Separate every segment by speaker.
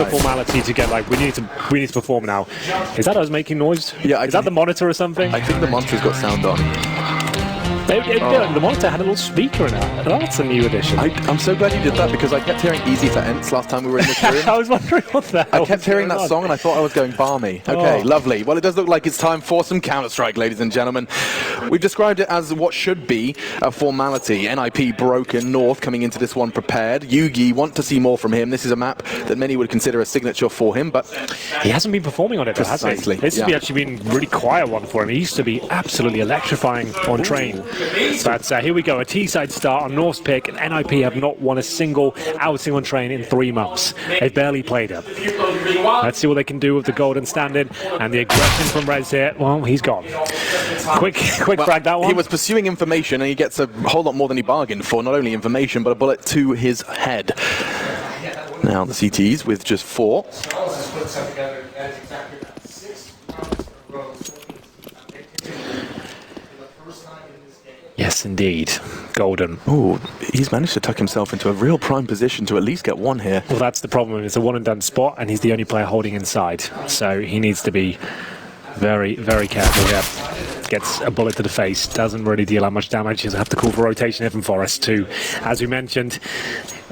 Speaker 1: a formality to get like we need to perform now. Is that us making noise?
Speaker 2: Yeah,
Speaker 1: is that the monitor or something?
Speaker 2: I think the monitor's got sound on.
Speaker 1: The monitor had a little speaker in it. That's a new addition.
Speaker 2: I'm so glad you did that because I kept hearing Easy for Ents last time we were in this room.
Speaker 1: I was wondering what the hell
Speaker 2: I kept hearing that song and I thought I was going balmy. Okay, lovely. Well, it does look like it's time for some Counter-Strike, ladies and gentlemen. We've described it as what should be a formality. NiP broken, North coming into this one prepared. Yugi want to see more from him. This is a map that many would consider a signature for him, but
Speaker 1: he hasn't been performing on it, has he? This has actually been a really quiet one for him. He used to be absolutely electrifying on train. But here we go, a T-side start on North's pick, and NiP have not won a single outing on train in 3 months. They've barely played it. Let's see what they can do with the golden stand-in, and the aggression from Rez here, well, he's gone. Quick frag that one.
Speaker 2: He was pursuing information, and he gets a whole lot more than he bargained for, not only information, but a bullet to his head. Now the CTs with just 4.
Speaker 1: Yes, indeed. Golden.
Speaker 2: Oh, he's managed to tuck himself into a real prime position to at least get one here.
Speaker 1: Well, that's the problem. It's a one-and-done spot, and he's the only player holding inside. So he needs to be very, very careful here. Gets a bullet to the face. Doesn't really deal that much damage. He'll have to call for rotation from Forest too. As we mentioned,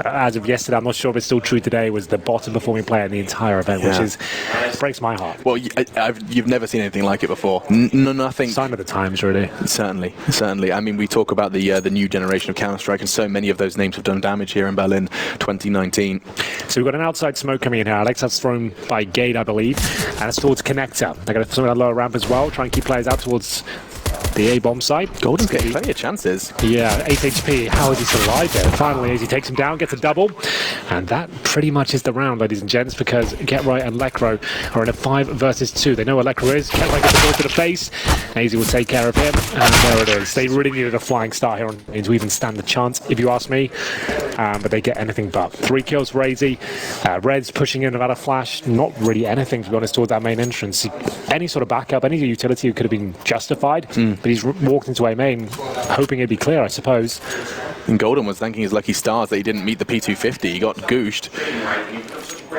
Speaker 1: as of yesterday, I'm not sure if it's still true today, was the bottom performing player in the entire event, which breaks my heart.
Speaker 2: Well, you've never seen anything like it before. Nothing.
Speaker 1: Sign of the times, really.
Speaker 2: Certainly. I mean, we talk about the new generation of Counter-Strike, and so many of those names have done damage here in Berlin 2019.
Speaker 1: So we've got an outside smoke coming in here. Alex has thrown by Gate, I believe, and it's towards Connector. They're going to throw that lower ramp as well, try and keep players out towards the A-bomb site.
Speaker 2: Golden's getting plenty of chances.
Speaker 1: Yeah, 8 HP. How is he still alive there? Finally, as he takes him down, gets a double. And that pretty much is the round, ladies and gents, because Get Right and Lekro are in a 5 versus 2. They know where Lekro is. Get Right gets the ball to the face. Easy will take care of him. And there it is. They really needed a flying start here to even stand a chance, if you ask me. But they get anything but. 3 kills for Razy. Red's pushing in without a flash. Not really anything, to be honest, towards that main entrance. Any sort of backup, any utility could have been justified. But he's walked into a main, hoping it'd be clear, I suppose.
Speaker 2: And Golden was thanking his lucky stars that he didn't meet the P250. He got gooshed.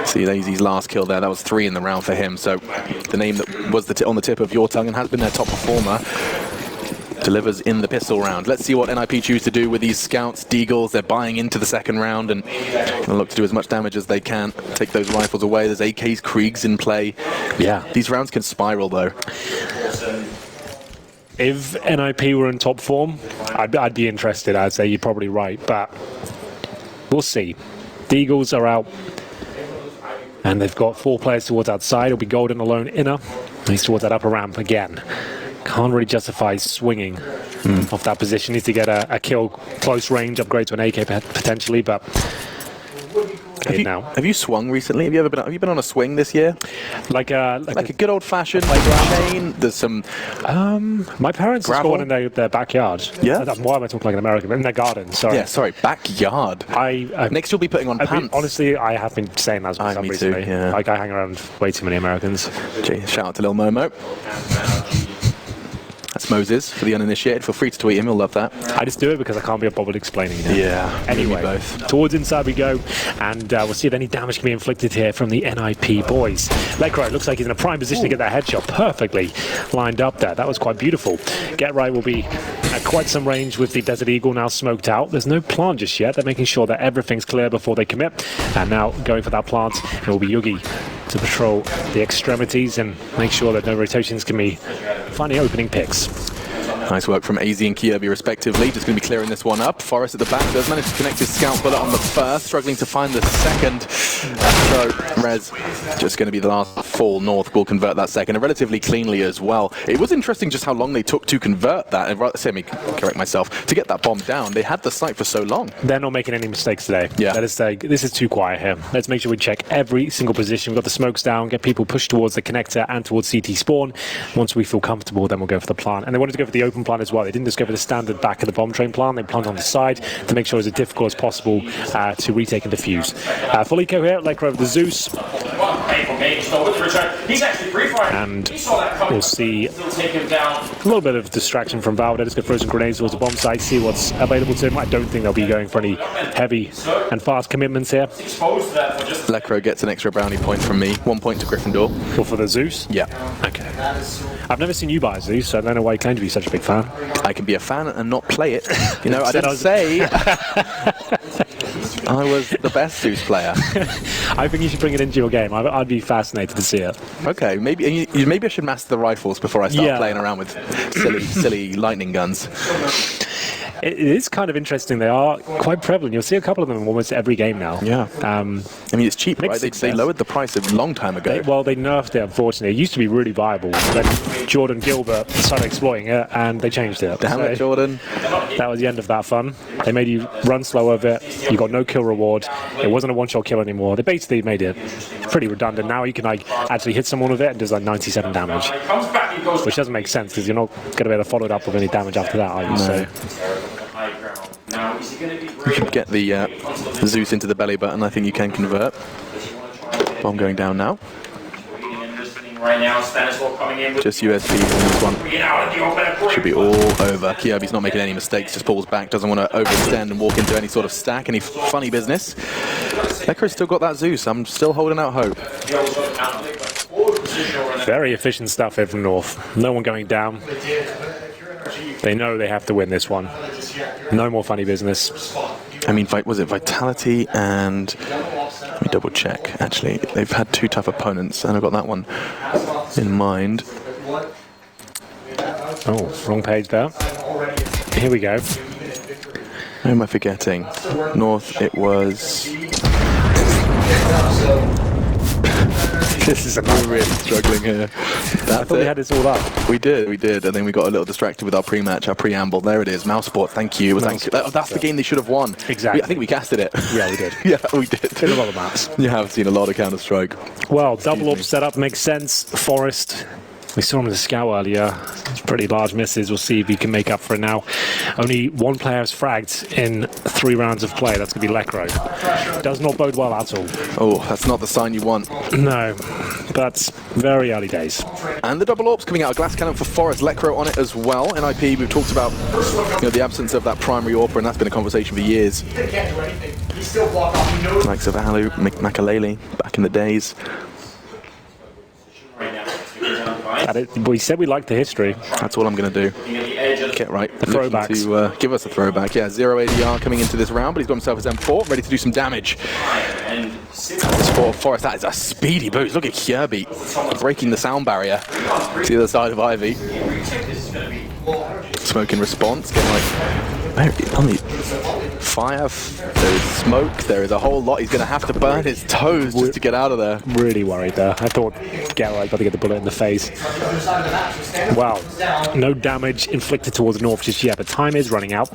Speaker 2: See, Lazy's last kill there. That was 3 in the round for him. So the name that was on the tip of your tongue and has been their top performer delivers in the pistol round. Let's see what NiP choose to do with these scouts, Deagles. They're buying into the second round and gonna look to do as much damage as they can. Take those rifles away. There's AKs, Kriegs in play.
Speaker 1: Yeah.
Speaker 2: These rounds can spiral though.
Speaker 1: If NiP were in top form, I'd be interested. I'd say you're probably right, but we'll see. The Eagles are out, and they've got 4 players towards outside. It'll be Golden alone inner. He's towards that upper ramp again. Can't really justify swinging off that position. Needs to get a kill close range, upgrade to an AK potentially, but
Speaker 2: have you swung recently? Have you been on a swing this year?
Speaker 1: Like a
Speaker 2: good old fashioned chain. There's some.
Speaker 1: My parents
Speaker 2: gravel?
Speaker 1: scored in their backyard.
Speaker 2: Yeah.
Speaker 1: Why am I talking like an American? In their garden. Sorry.
Speaker 2: Yeah. Sorry. Backyard. Next, you'll be putting on pants.
Speaker 1: Honestly, I have been saying that for some reason.
Speaker 2: Yeah.
Speaker 1: Like I hang around way too many Americans.
Speaker 2: Gee, shout out to Lil Momo. That's Moses, for the uninitiated. Feel free to tweet him, he'll love that.
Speaker 1: I just do it because I can't be bothered explaining it.
Speaker 2: Yeah,
Speaker 1: anyway,
Speaker 2: both.
Speaker 1: Towards inside we go, and we'll see if any damage can be inflicted here from the NiP boys. Lekro looks like he's in a prime position to get that headshot perfectly lined up there. That was quite beautiful. Get Right will be at quite some range with the Desert Eagle now smoked out. There's no plant just yet. They're making sure that everything's clear before they commit. And now going for that plant, it will be Yugi to patrol the extremities and make sure that no rotations can be finding opening picks.
Speaker 2: Nice work from AZ and Kirby respectively. Just going to be clearing this one up. Forrest at the back does manage to connect his scout bullet on the first, struggling to find the second. So Rez just going to be the last full. North will convert that second, and relatively cleanly as well. It was interesting just how long they took to convert that, and let me correct myself, to get that bomb down. They had the site for so long.
Speaker 1: They're not making any mistakes today.
Speaker 2: Yeah.
Speaker 1: Let us say, this is too quiet here. Let's make sure we check every single position. We've got the smokes down, get people pushed towards the connector and towards CT spawn. Once we feel comfortable, then we'll go for the plant. And they wanted to go for the open plant as well. They didn't just go for the standard back of the bomb train plant. They plant on the side to make sure it's as difficult as possible to retake and defuse. Full eco here, Lekro with the Zeus. And we'll see a little bit of distraction from Valve. They're just going to throw some grenades towards the bomb site, see what's available to him. I don't think they'll be going for any heavy and fast commitments here.
Speaker 2: Lekro gets an extra brownie point from me. 1 point to Gryffindor.
Speaker 1: Or for the Zeus?
Speaker 2: Yeah.
Speaker 1: Okay. I've never seen you buy a Zeus, so I don't know why you claim to be such a big fan.
Speaker 2: I can be a fan and not play it. You know, I didn't say I was the best Zeus player.
Speaker 1: I think you should bring it into your game. I'd be fascinated to see it.
Speaker 2: Okay, maybe I should master the rifles before I start playing around with silly lightning guns.
Speaker 1: It is kind of interesting. They are quite prevalent. You'll see a couple of them in almost every game now.
Speaker 2: Yeah. I mean, it's cheap, right? They lowered the price a long time ago.
Speaker 1: They nerfed it, unfortunately. It used to be really viable. Then Jordan Gilbert started exploiting it, and they changed it.
Speaker 2: Damn it, Jordan.
Speaker 1: That was the end of that fun. They made you run slow with it. You got no kill reward. It wasn't a one-shot kill anymore. They basically made it pretty redundant. Now you can actually hit someone with it and does 97 damage, which doesn't make sense because you're not going to be able to follow it up with any damage after that, are you?
Speaker 2: No.
Speaker 1: So.
Speaker 2: You can get the Zeus into the belly button. I think you can convert. Bomb going down now. Just USP in this one. Should be all over. Kirby's not making any mistakes, just pulls back, doesn't want to overextend and walk into any sort of stack, any funny business. Lekro's still got that Zeus. I'm still holding out hope.
Speaker 1: Very efficient stuff here from North. No one going down. They know they have to win this one. No more funny business.
Speaker 2: I mean, was it Vitality and... Let me double check, actually. They've had two tough opponents, and I've got that one in mind.
Speaker 1: Oh, wrong page there. Here we go.
Speaker 2: Who am I forgetting? North, it was...
Speaker 1: This is
Speaker 2: We're really struggling here.
Speaker 1: I thought we had this all up.
Speaker 2: We did, and then we got a little distracted with our pre-match, our preamble. There it is, Mouse Sport, thank you. That's the game they should have won.
Speaker 1: Exactly.
Speaker 2: I think we casted it.
Speaker 1: Yeah, we did.
Speaker 2: Yeah, we did.
Speaker 1: Been a lot of maps.
Speaker 2: You have seen a lot of Counter-Strike.
Speaker 1: Well, double up setup makes sense. Forest. We saw him as a scout earlier. It's pretty large misses. We'll see if he can make up for it now. Only one player is fragged in 3 rounds of play. That's going to be Lekro. Does not bode well at all.
Speaker 2: Oh, that's not the sign you want.
Speaker 1: No, that's very early days.
Speaker 2: And the double orbs coming out. A glass cannon for Forest. Lekro on it as well. NiP, we've talked about the absence of that primary AWP, and that's been a conversation for years. Likes of Alu, Makalele, back in the days.
Speaker 1: We said we liked the history.
Speaker 2: That's all I'm going to do. Get right.
Speaker 1: The throwbacks.
Speaker 2: To give us a throwback. Yeah, 0 ADR coming into this round, but he's got himself his M4, ready to do some damage. Forest, that is a speedy boost. Look at Kirby breaking the sound barrier to the other side of Ivy. Smoke in response, getting fire, there is smoke, there is a whole lot. He's going to have to burn his toes just to get out of there.
Speaker 1: Really worried there. I thought Garrett got to get the bullet in the face. Wow. No damage inflicted towards North just yet, but time is running out.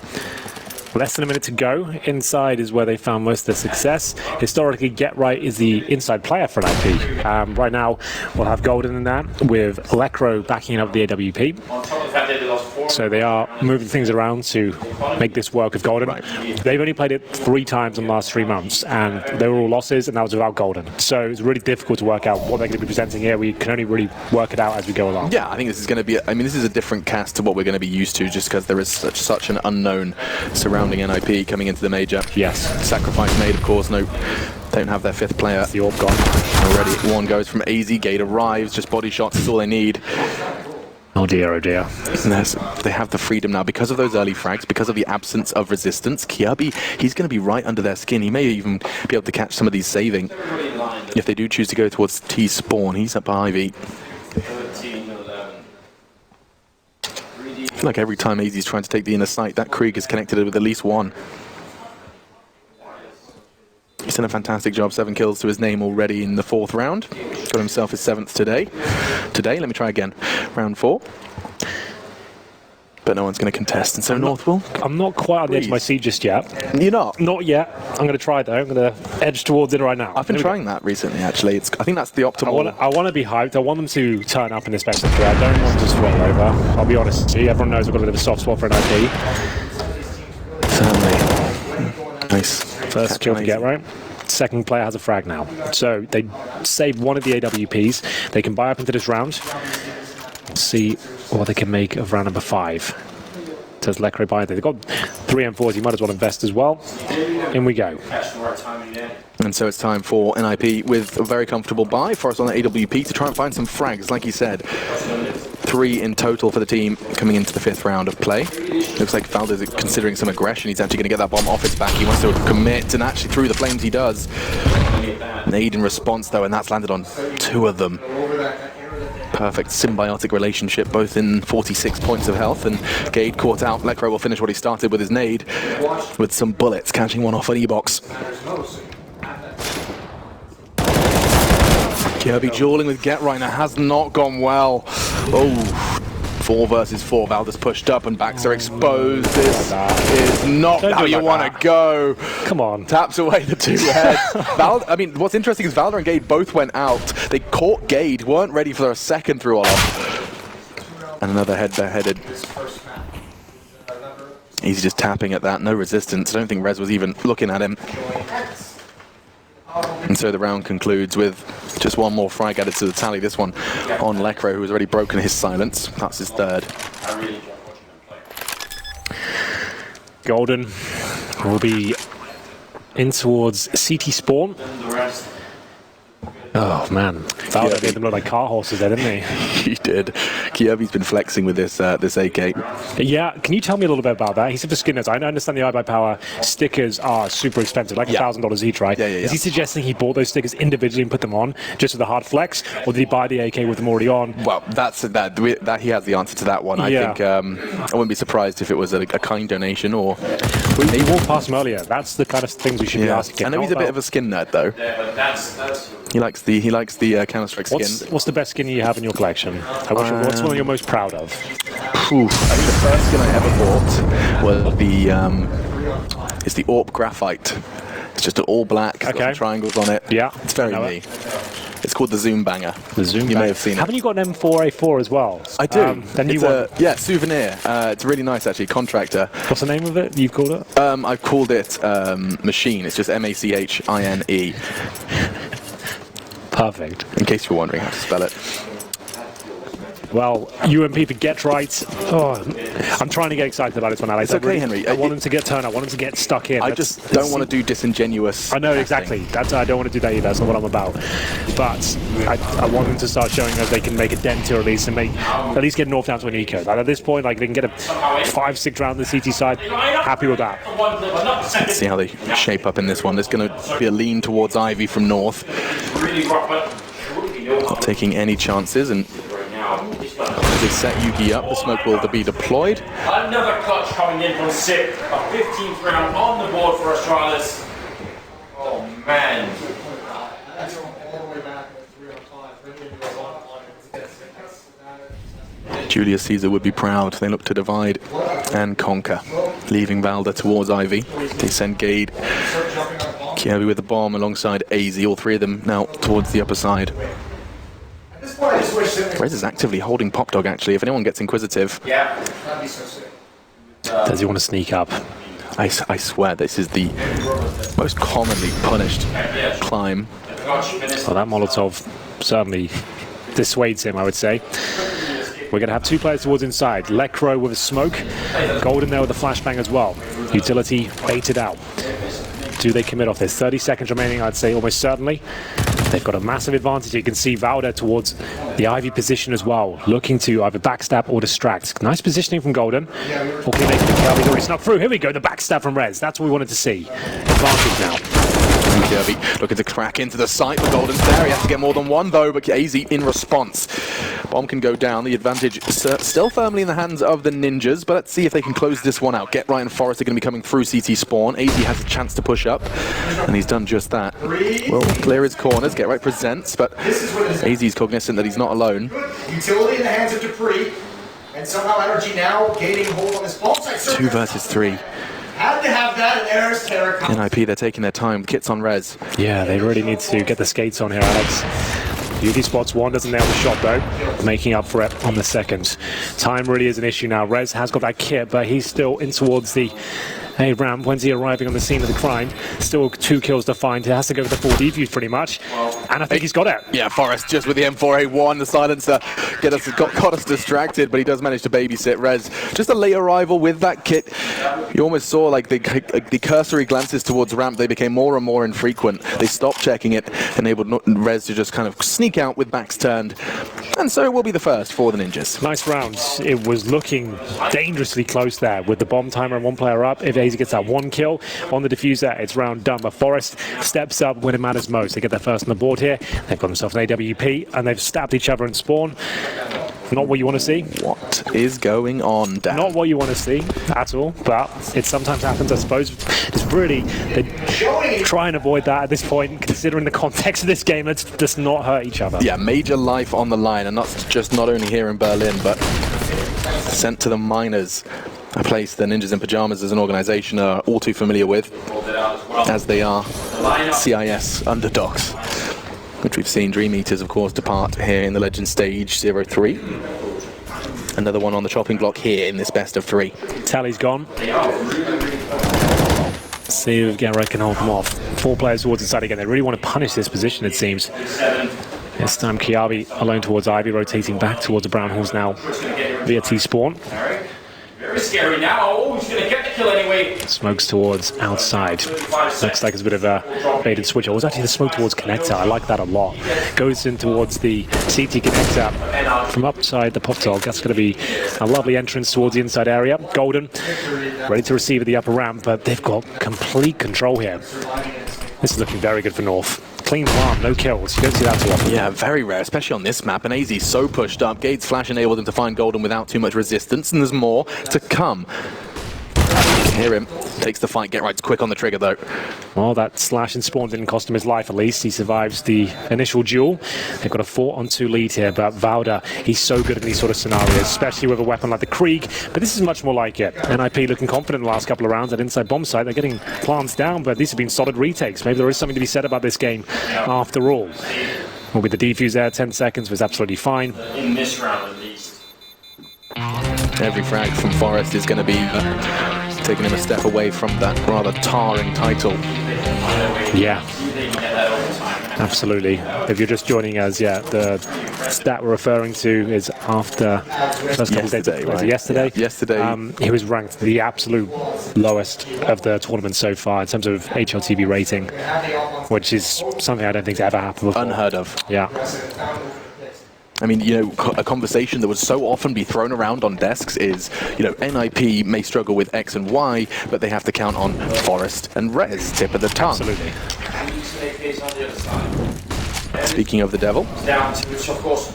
Speaker 1: Less than a minute to go. Inside is where they found most of their success. Historically, Get Right is the inside player for NiP. Right now, we'll have Golden in that, with Lekro backing up the AWP. So they are moving things around to make this work with Golden.
Speaker 2: Right.
Speaker 1: They've only played it 3 times in the last 3 months, and they were all losses, and that was without Golden. So it's really difficult to work out what they're going to be presenting here. We can only really work it out as we go along.
Speaker 2: Yeah, I think this is going to be, this is a different cast to what we're going to be used to, just because there is such an unknown surrounding NiP coming into the major.
Speaker 1: Yes.
Speaker 2: Sacrifice made, of course. No, don't have their 5th player.
Speaker 1: The AWP gone.
Speaker 2: Already. One goes from AZ, Gate arrives, just body shots is all they need.
Speaker 1: Oh dear, oh dear.
Speaker 2: They have the freedom now because of those early frags, because of the absence of resistance. Kirby, he's going to be right under their skin. He may even be able to catch some of these saving. If they do choose to go towards T spawn, he's up by Ivy. I feel like every time AZ's trying to take the inner sight, that Krieg is connected with at least one. He's done a fantastic job, 7 kills to his name already in the 4th round. Got himself his 7th today. Let me try again. Round 4. But no one's going to contest, and so North will.
Speaker 1: I'm not quite on the edge of my seat just yet.
Speaker 2: You're not?
Speaker 1: Not yet. I'm going to try though. I'm going to edge towards it right now.
Speaker 2: I've been trying that recently, actually. I think that's the optimal.
Speaker 1: I want to be hyped. I want them to turn up in this best of 3. I don't want to just roll over. I'll be honest with you. Everyone knows I've got a bit of a soft spot for an NiP.
Speaker 2: Certainly. Nice.
Speaker 1: First kill to Get Right. second player has a frag now. So they save one of the AWPs. They can buy up into this round. See what they can make of round number 5. Does Lecro buy it? They've got 3 M4s, you might as well invest as well. In we go.
Speaker 2: And so it's time for NiP with a very comfortable buy for us on the AWP to try and find some frags. Like he said, 3 in total for the team coming into the 5th round of play. Looks like Valder's considering some aggression. He's actually going to get that bomb off his back. He wants to commit, and actually through the flames he does. Nade in response though, and that's landed on 2 of them. Perfect symbiotic relationship, both in 46 points of health, and Gade caught out. Lecro will finish what he started with his nade, with some bullets, catching one off an E-box. Kirby dueling with Get right now has not gone well. Oh, 4 versus 4. Valder's pushed up and backs are exposed. This is not how you want to go.
Speaker 1: Come on.
Speaker 2: Taps away the 2 heads. I mean, what's interesting is Valder and Gade both went out. They caught Gade, weren't ready for a second through off. And another head bareheaded. He's just tapping at that, no resistance. I don't think Rez was even looking at him. And so the round concludes with just 1 more frag added to the tally. This one on Lecro, who has already broken his silence. That's his 3rd.
Speaker 1: Golden will be in towards CT spawn. Oh man, Valder made them look like car horses there, didn't he?
Speaker 2: He did. Kirby's been flexing with this this AK.
Speaker 1: Yeah, can you tell me a little bit about that? He said for skinners, I understand the iBuyPower stickers are super expensive, like $1,000 each, right?
Speaker 2: Yeah.
Speaker 1: Is he suggesting he bought those stickers individually and put them on just with a hard flex, or did he buy the AK with them already on?
Speaker 2: Well, that he has the answer to that one. I think I wouldn't be surprised if it was a kind donation or.
Speaker 1: He walked past him earlier. That's the kind of things we should be asking.
Speaker 2: I know he's a bit of a skin nerd though. Yeah, but that's He likes the Counter-Strike skin.
Speaker 1: What's the best skin you have in your collection? What's one you're most proud of?
Speaker 2: I think the first skin I ever bought was the AWP Graphite. It's just an all black, it's got some triangles on it.
Speaker 1: Yeah,
Speaker 2: it's very me. It's called the Zoom Banger.
Speaker 1: The Zoom Banger.
Speaker 2: You may have seen it.
Speaker 1: Haven't you got an M4A4 as well?
Speaker 2: I do.
Speaker 1: Then
Speaker 2: Souvenir. It's really nice actually. Contractor.
Speaker 1: What's the name of it? You've called it?
Speaker 2: I've called it Machine. It's just MACHINE.
Speaker 1: Perfect.
Speaker 2: In case you're wondering how to spell it.
Speaker 1: Well, UMP for Get Right. Oh, I'm trying to get excited about this one, Alex.
Speaker 2: It's okay, Henry.
Speaker 1: I want him to get turned. I want him to get stuck in.
Speaker 2: I just don't want to do disingenuous.
Speaker 1: I know, exactly. I don't want to do that either. That's not what I'm about. But I want them to start showing us they can make a dent here at least and at least get North down to an eco. Like at this point, like they can get a 5-6 round on the CT side. Happy with that.
Speaker 2: Let's see how they shape up in this one. There's going to be a lean towards Ivy from North. Not taking any chances, and as they set Yugi up, the smoke will be deployed.
Speaker 3: Another clutch coming in from SIP, a 15th round on the board for Astralis. Oh man.
Speaker 2: Julius Caesar would be proud. They look to divide and conquer, leaving Valder towards Ivy. They send Gade, Kirby with the bomb alongside AZ, all 3 of them now towards the upper side. Rez is actively holding Pop Dog actually, if anyone gets inquisitive.
Speaker 1: Does he want to sneak up?
Speaker 2: I swear this is the most commonly punished climb.
Speaker 1: Well, that Molotov certainly dissuades him, I would say. We're going to have 2 players towards inside. Lecro with a smoke. Golden there with a flashbang as well. Utility baited out. Do they commit off? There's 30 seconds remaining, I'd say almost certainly. They've got a massive advantage. You can see Valder towards the Ivy position as well, looking to either backstab or distract. Nice positioning from Golden. Or can they make the kill? He's already snuck through. Here we go, the backstab from Rez. That's what we wanted to see. Advantage now.
Speaker 2: Kirby looking to crack into the site, but Golden's there. He has to get more than one though, but AZ in response. Bomb can go down. The advantage still firmly in the hands of the Ninjas, but let's see if they can close this one out. Get Right and Forrest are going to be coming through CT spawn. AZ has a chance to push up, and he's done just that. Will clear his corners. Get Right presents, but AZ's cognizant that he's not alone.
Speaker 4: Utility in the hands of Dupree, and somehow Energy now gaining hold on this bomb site.
Speaker 2: 2 versus 3.
Speaker 4: Had to have that, and there's Terra.
Speaker 2: NiP, they're taking their time. Kits on Rez.
Speaker 1: Yeah, they really need to get the skates on here, Alex. Yugi spots one, doesn't nail the shot though, making up for it on the second. Time really is an issue now. Rez has got that kit, but he's still in towards the Hey, Ramp, when's he arriving on the scene of the crime? Still 2 kills to find. He has to go with the 4 defuse pretty much. And I think he's got it.
Speaker 2: Yeah, Forrest just with the M4A1, the silencer got us distracted, but he does manage to babysit Rez. Just a late arrival with that kit. You almost saw like the cursory glances towards Ramp, they became more and more infrequent. They stopped checking it, enabled Rez to just kind of sneak out with backs turned. And so it will be the first for the Ninjas.
Speaker 1: Nice round. It was looking dangerously close there with the bomb timer and 1 player up. If Azy gets that 1 kill on the diffuser, it's round done. But Forrest steps up when it matters most. They get their first on the board here. They've got themselves an AWP and they've stabbed each other in spawn. Not what you want to see.
Speaker 2: What is going on, Dan?
Speaker 1: Not what you want to see at all, but it sometimes happens, I suppose. It's really, they try and avoid that at this point, considering the context of this game. Let's just not hurt each other.
Speaker 2: Yeah, major life on the line, and not only here in Berlin, but sent to the minors. A place the Ninjas in Pyjamas as an organization are all too familiar with, as they are CIS underdogs, which we've seen Dream Eaters, of course, depart here in the Legend Stage 03. Another one on the chopping block here in this best of 3.
Speaker 1: Tally's gone. Let's see if Garrett can hold them off. 4 players towards the side again. They really want to punish this position, it seems. This time Kiabi alone towards Ivy, rotating back towards the Brown Halls now via T-spawn.
Speaker 3: Very scary now. Oh, he's going to get the kill anyway.
Speaker 1: Smokes towards outside. Looks like it's a bit of a baited switch. It was actually the smoke towards connector. I like that a lot. Goes in towards the CT connector from upside the pop dog. That's going to be a lovely entrance towards the inside area. Golden ready to receive at the upper ramp, but they've got complete control here. This is looking very good for North. Clean farm, no kills. You don't see that too often.
Speaker 2: Yeah, very rare, especially on this map. And AZ's so pushed up. Gade's flash enabled him to find Golden without too much resistance, and there's more to come. You can hear him. Takes the fight. Get Right's quick on the trigger, though.
Speaker 1: Well, that slash and spawn didn't cost him his life, at least. He survives the initial duel. They've got a 4-on-2 lead here, but Valda, he's so good in these sort of scenarios, especially with a weapon like the Krieg. But this is much more like it. NiP looking confident in the last couple of rounds at inside bomb site. They're getting plants down, but these have been solid retakes. Maybe there is something to be said about this game after all. Well, with the defuse there, 10 seconds was absolutely fine.
Speaker 3: In this round, at least.
Speaker 2: Every frag from Forrest is going to be taking him a step away from that rather tarring title.
Speaker 1: Yeah, absolutely. If you're just joining us, yeah, the stat we're referring to is after first couple of days,
Speaker 2: right?
Speaker 1: Yesterday.
Speaker 2: Yeah, yesterday.
Speaker 1: He was ranked the absolute lowest of the tournament so far in terms of HLTV rating, which is something I don't think has ever happened before.
Speaker 2: Unheard of.
Speaker 1: Yeah.
Speaker 2: I mean, you know, a conversation that would so often be thrown around on desks is, you know, NiP may struggle with X and Y, but they have to count on Forrest and Rez, tip of the tongue.
Speaker 1: Absolutely.
Speaker 2: Speaking of the devil,
Speaker 3: Down to which, of course,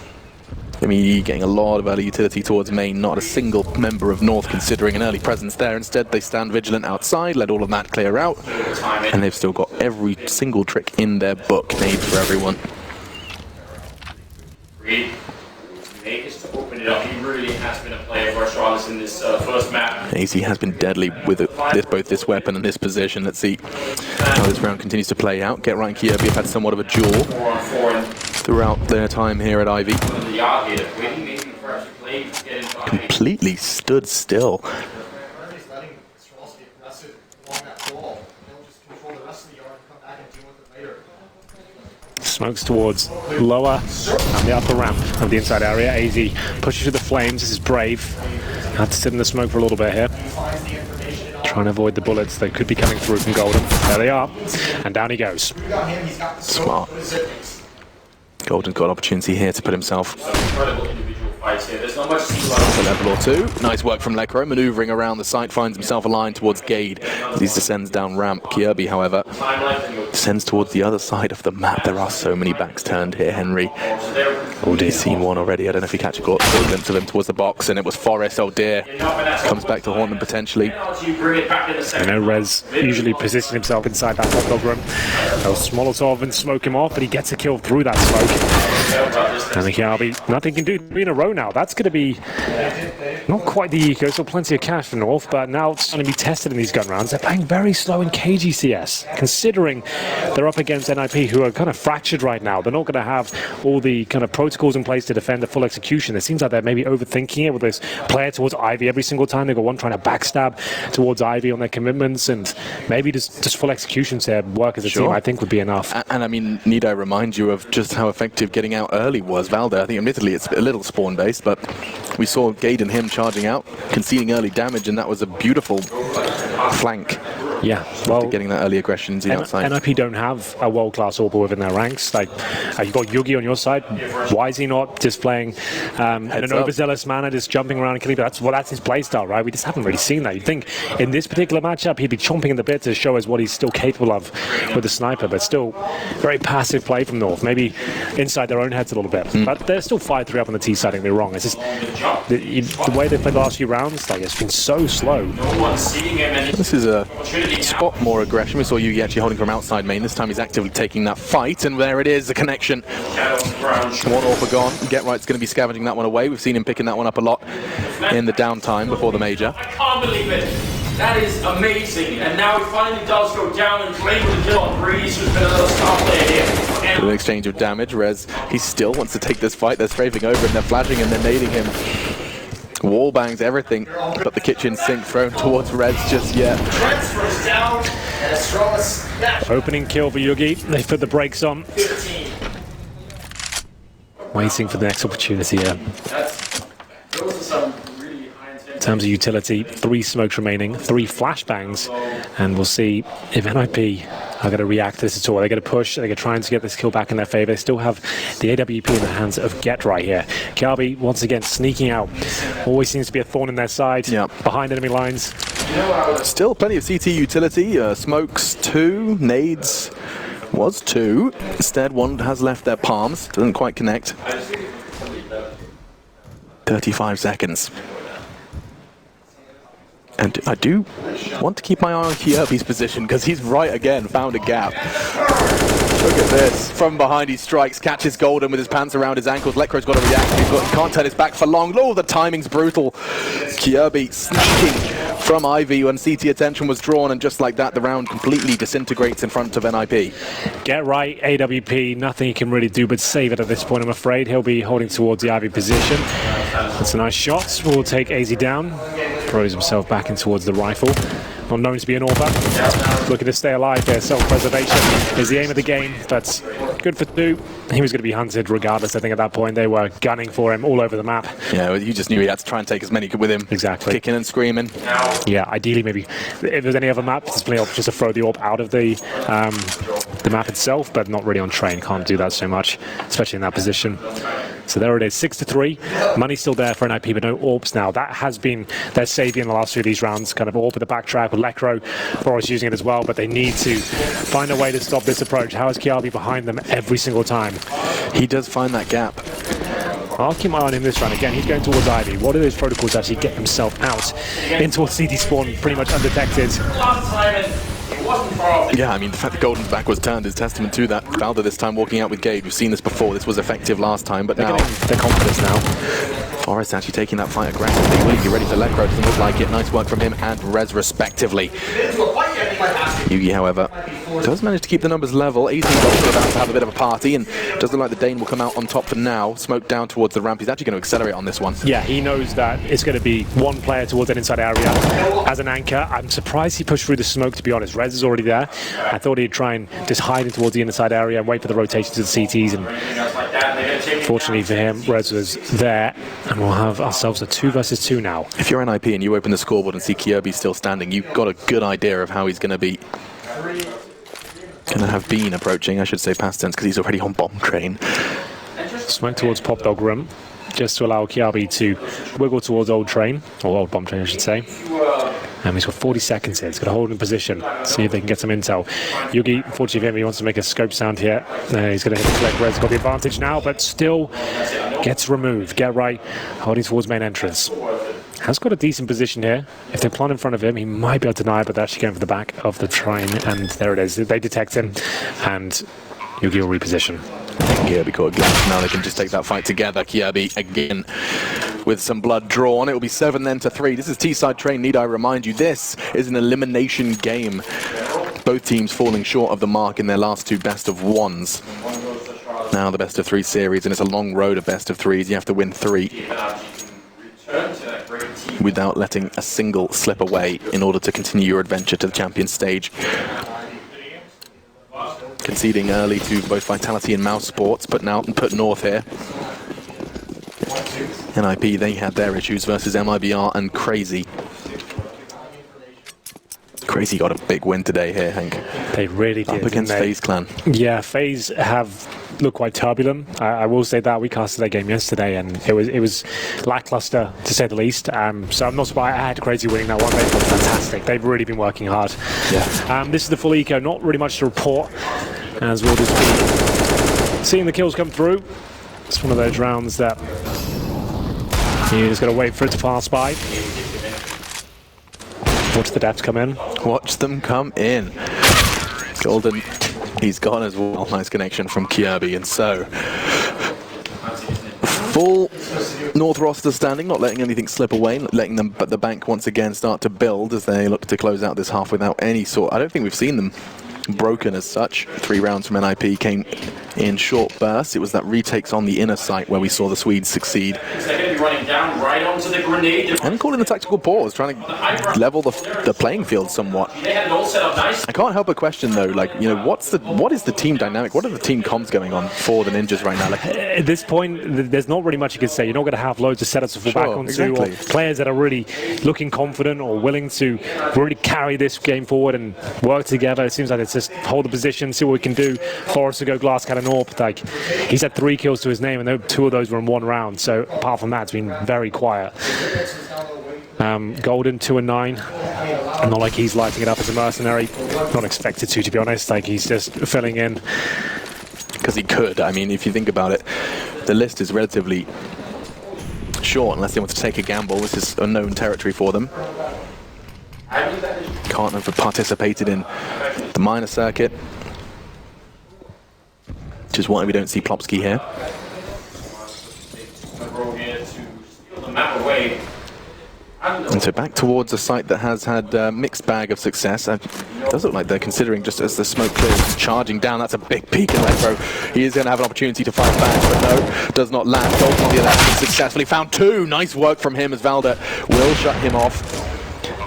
Speaker 2: I mean, getting a lot of early utility towards main, not a single member of North considering an early presence there. Instead, they stand vigilant outside, let all of that clear out, and they've still got every single trick in their book made for everyone.
Speaker 3: Makers to open it up. He really has been a player for Astralis in this first map.
Speaker 2: AZ has been deadly with both this weapon and this position. Let's see how this round continues to play out. Get Right and Kirby have had somewhat of a duel
Speaker 3: 4-on-4
Speaker 2: throughout their time here at Ivy.
Speaker 3: in the yard here. Waiting maybe for us to play.
Speaker 2: Completely stood still.
Speaker 4: He's letting Astralis be aggressive along that wall. They'll just control the rest of the yard and come back and deal with it later.
Speaker 1: Smokes towards lower and the upper ramp of the inside area. AZ pushes through the flames. This is brave. Had to sit in the smoke for a little bit here. Trying to avoid the bullets that could be coming through from Golden. There they are. And down he goes.
Speaker 2: Smart. Golden's got opportunity here to put himself
Speaker 3: Incredible individual fights here. There's not much
Speaker 2: a level or two. Nice work from Lekro, maneuvering around the site, finds himself aligned towards Gade as he descends down ramp. Kirby, however, descends towards the other side of the map. There are so many backs turned here, Henry. Oh dear, seen one already. I don't know if he catch a glimpse of him towards the box, and it was Forrest. Oh dear. Comes back to haunt them potentially.
Speaker 1: I know Rez usually positions himself inside that hot dog room. They'll Molotov and smoke him off, but he gets a kill through that smoke. And Kiabi, nothing can do 3 in a row now. That's going to be not quite the eco, still plenty of cash for North, but now it's going to be tested in these gun rounds. They're playing very slow in KGCS, considering they're up against NiP, who are kind of fractured right now. They're not going to have all the kind of protocols in place to defend a full execution. It seems like they're maybe overthinking it with this player towards Ivy every single time. They've got one trying to backstab towards Ivy on their commitments, and maybe just full executions there work as a team, I think, would be enough.
Speaker 2: And I mean, need I remind you of just how effective getting out early was? Valder, I think admittedly it's a little spawn-based, but we saw Gade and him charging out, conceding early damage, and that was a beautiful flank.
Speaker 1: Yeah, well,
Speaker 2: getting that early aggression to the outside.
Speaker 1: NiP don't have a world-class AWPer within their ranks. Like, you've got Yugi on your side. Why is he not just playing in an overzealous manner, just jumping around and killing people? That's his playstyle, right? We just haven't really seen that. You'd think in this particular matchup he'd be chomping in the bit to show us what he's still capable of with the sniper, but still very passive play from North. Maybe inside their own heads a little bit. But they're still 5-3 up on the T side, don't get me wrong. It's just the way they played the last few rounds, like, it's been so slow.
Speaker 2: This is a spot more aggression. We saw Yugi actually holding from outside main. This time he's actively taking that fight, and there it is, the connection. One AWPer gone. Get Right's going to be scavenging that one away. We've seen him picking that one up a lot in the downtime before the major.
Speaker 3: I can't believe it. That is amazing. And now he finally does go down and claim the kill on Breeze, who's been a little star player here.
Speaker 2: An exchange of damage. Rez, he still wants to take this fight. They're strafing over and they're flashing and they're nading him. Wall bangs, everything, but the kitchen sink thrown towards Rez just yet.
Speaker 1: Opening kill for Yugi. They put the brakes on. Waiting for the next opportunity here. In terms of utility, 3 smokes remaining, 3 flashbangs, and we'll see if NiP are going to react to this at all. They're going to push, they're going to try and get this kill back in their favor. They still have the AWP in the hands of Get right here. Kiabi, once again, sneaking out. Always seems to be a thorn in their side, behind enemy lines.
Speaker 2: Still plenty of CT utility. Smokes 2, nades was 2. Instead, 1 has left their palms. Doesn't quite connect. 35 seconds. And I do want to keep my eye on Kierby's position, because he's right again, found a gap. Look at this. From behind he strikes, catches Golden with his pants around his ankles. Lekro's got to react. He can't turn his back for long. Oh, the timing's brutal. Kierby sneaking from Ivy when CT attention was drawn, and just like that, the round completely disintegrates in front of NiP.
Speaker 1: Get right, AWP, nothing he can really do but save it at this point, I'm afraid. He'll be holding towards the Ivy position. That's a nice shot. We'll take AZ down. Throws himself back in towards the rifle. Not known to be an AWPer. Looking to stay alive there. Self-preservation is the aim of the game, but good for 2. He was going to be hunted regardless. I think at that point they were gunning for him all over the map.
Speaker 2: Yeah, you just knew he had to try and take as many with him.
Speaker 1: Exactly.
Speaker 2: Kicking and screaming.
Speaker 1: Yeah, ideally maybe if there's any other map, just to throw the AWP out of the map itself, but not really on train. Can't do that so much, especially in that position. So there it is, 6-3. Money's still there for NiP, but no AWPs now. That has been their savior in the last few of these rounds. Kind of AWP with the backtrack with Lekro. Boris using it as well, but they need to find a way to stop this approach. How is Kiabi behind them every single time?
Speaker 2: He does find that gap.
Speaker 1: I'll keep my eye on him this round. Again, he's going towards Ivy. What are those protocols to actually get himself out in towards CT spawn, pretty much undetected?
Speaker 2: Yeah, I mean, the fact that Golden's back was turned is testament to that. Valder this time walking out with Gade. We've seen this before. This was effective last time, but now
Speaker 1: their confidence now.
Speaker 2: Forrest actually taking that fight aggressively. Will he be ready for Lekro? Doesn't look like it. Nice work from him and Rez respectively. Yugi, however, does manage to keep the numbers level. AZ is also about to have a bit of a party, and does look like the Dane will come out on top for now. Smoke down towards the ramp. He's actually going to accelerate on this one.
Speaker 1: Yeah, he knows that it's going to be one player towards an inside area as an anchor. I'm surprised he pushed through the smoke, to be honest. Rez is already there. I thought he'd try and just hide in towards the inside area and wait for the rotation to the CTs, and fortunately for him, Rez was there, and we'll have ourselves a 2 versus 2 now.
Speaker 2: If you're NiP and you open the scoreboard and see Kierby still standing, you've got a good idea of how he's going to be. Going to have been approaching, I should say past tense, because he's already on bomb train.
Speaker 1: Smoke towards Pop Dog Room, just to allow Kiabi to wiggle towards Old Train, or Old Bomb Train I should say. And he's got 40 seconds here. He's got to hold in position, see if they can get some intel. Yugi, fortunately for him, he wants to make a scope sound here. He's going to hit the flag. Red's got the advantage now, but still gets removed. Get right, holding towards main entrance. Has got a decent position here. If they plant in front of him, he might be able to deny, but they're actually going for the back of the train, and there it is. They detect him, and Yugi will reposition.
Speaker 2: Kierby caught a glance. Now they can just take that fight together. Kierby again with some blood drawn. It will be 7 then to 3. This is T-side train. Need I remind you, this is an elimination game. both teams falling short of the mark in their last two best of ones. Now the best of three series, and it's a long road of best of threes. You have to win 3 without letting a single slip away in order to continue your adventure to the champion stage. Conceding early to both Vitality and Mouse Sports, put North here. NiP, they had their issues versus MIBR and Crazy. Crazy got a big win today here, Hank.
Speaker 1: They really did.
Speaker 2: Up against FaZe Clan.
Speaker 1: Yeah, FaZe have looked quite turbulent. I will say that. We casted their game yesterday, and it was lackluster to say the least. So I'm not surprised. I had Crazy winning that one. They've been fantastic. They've really been working hard.
Speaker 2: Yeah.
Speaker 1: This is the full eco. Not really much to report, as we'll just be seeing the kills come through. It's one of those rounds that you just got to wait for it to pass by. Watch the depths come in.
Speaker 2: Watch them come in. Golden, he's gone as well. Nice connection from Kirby, and so full North roster standing, not letting anything slip away, letting them, but the bank once again start to build as they look to close out this half without any sort. I don't think we've seen them broken as such. 3 rounds from NiP came in short bursts. It was that retakes on the inner site where we saw the Swedes succeed.
Speaker 3: They're going to be running down right onto the grenade.
Speaker 2: And calling the tactical pause, trying to level the playing field somewhat.
Speaker 3: They had it all set up nice.
Speaker 2: I can't help but question though, like, you know, what is the team dynamic? What are the team comms going on for the Ninjas right now? Like,
Speaker 1: at this point, there's not really much you can say. You're not going to have loads of setups to fall back onto,
Speaker 2: exactly.
Speaker 1: or players that are really looking confident or willing to really carry this game forward and work together. It seems like it's just hold the position, see what we can do. Forrest to go glass cannon AWP. Like, he's had 3 kills to his name, and 2 of those were in 1 round. So apart from that, it's been very quiet. Golden 2 and 9. Not like he's lighting it up as a mercenary. Not expected to be honest. Like, he's just filling in.
Speaker 2: Because he could. I mean, if you think about it, the list is relatively short unless they want to take a gamble. This is unknown territory for them. Can't have participated in the minor circuit, which is why we don't see Plopsky here. And so back towards a site that has had a mixed bag of success. It does look like they're considering, just as the smoke clears, charging down. That's a big peak in Electro. He is going to have an opportunity to fight back, but no, does not land. Golden on the other hand successfully found 2. Nice work from him as Valda will shut him off.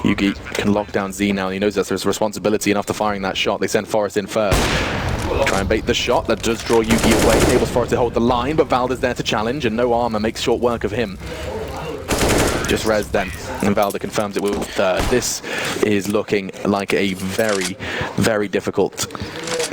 Speaker 2: Yugi can lock down Z now, and he knows that's his responsibility, and after firing that shot, they send Forrest in first. Try and bait the shot. That does draw Yugi away, enables Forrest to hold the line, but Valda's there to challenge, and no armor makes short work of him. Just res then, and Valda confirms it with 3rd. This is looking like a very, very difficult